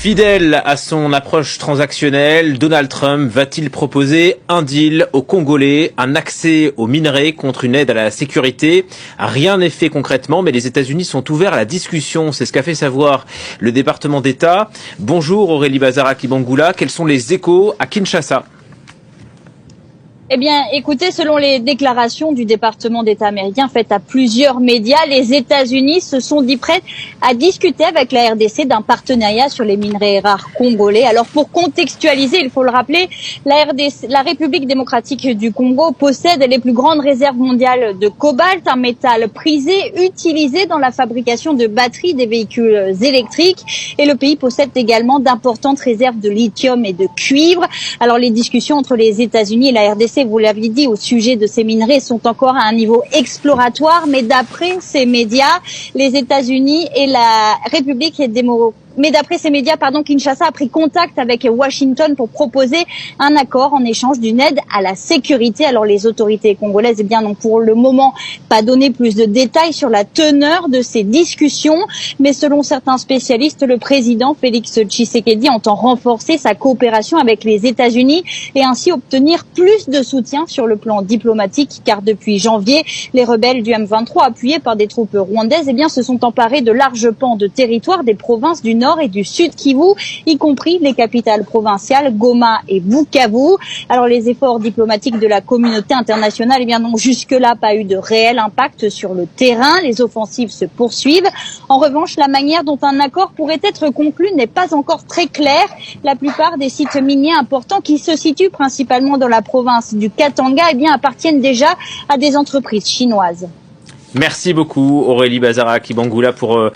Fidèle à son approche transactionnelle, Donald Trump va-t-il proposer un deal aux Congolais, un accès aux minerais contre une aide à la sécurité? Rien n'est fait concrètement, mais les États-Unis sont ouverts à la discussion. C'est ce qu'a fait savoir le département d'État. Bonjour Aurélie Bazara-Kibangula, quels sont les échos à Kinshasa? Eh bien, écoutez, selon les déclarations du département d'État américain faites à plusieurs médias, les États-Unis se sont dit prêts à discuter avec la RDC d'un partenariat sur les minerais rares congolais. Alors, pour contextualiser, il faut le rappeler, la République démocratique du Congo possède les plus grandes réserves mondiales de cobalt, un métal prisé utilisé dans la fabrication de batteries des véhicules électriques. Et le pays possède également d'importantes réserves de lithium et de cuivre. Alors, les discussions entre les États-Unis et la RDC, vous l'avez dit, au sujet de ces minerais sont encore à un niveau exploratoire, mais d'après ces médias, les États-Unis et la République d'après ces médias, Kinshasa a pris contact avec Washington pour proposer un accord en échange d'une aide à la sécurité. Alors les autorités congolaises, n'ont pour le moment pas donné plus de détails sur la teneur de ces discussions, mais selon certains spécialistes, le président Félix Tshisekedi entend renforcer sa coopération avec les États-Unis et ainsi obtenir plus de soutien sur le plan diplomatique, car depuis janvier, les rebelles du M23, appuyés par des troupes rwandaises, se sont emparés de larges pans de territoire des provinces du Nord et du Sud Kivu, y compris les capitales provinciales Goma et Bukavu. Alors les efforts diplomatiques de la communauté internationale n'ont jusque-là pas eu de réel impact sur le terrain. Les offensives se poursuivent. En revanche, la manière dont un accord pourrait être conclu n'est pas encore très claire. La plupart des sites miniers importants qui se situent principalement dans la province du Katanga appartiennent déjà à des entreprises chinoises. Merci beaucoup Aurélie Bazara-Kibangula pour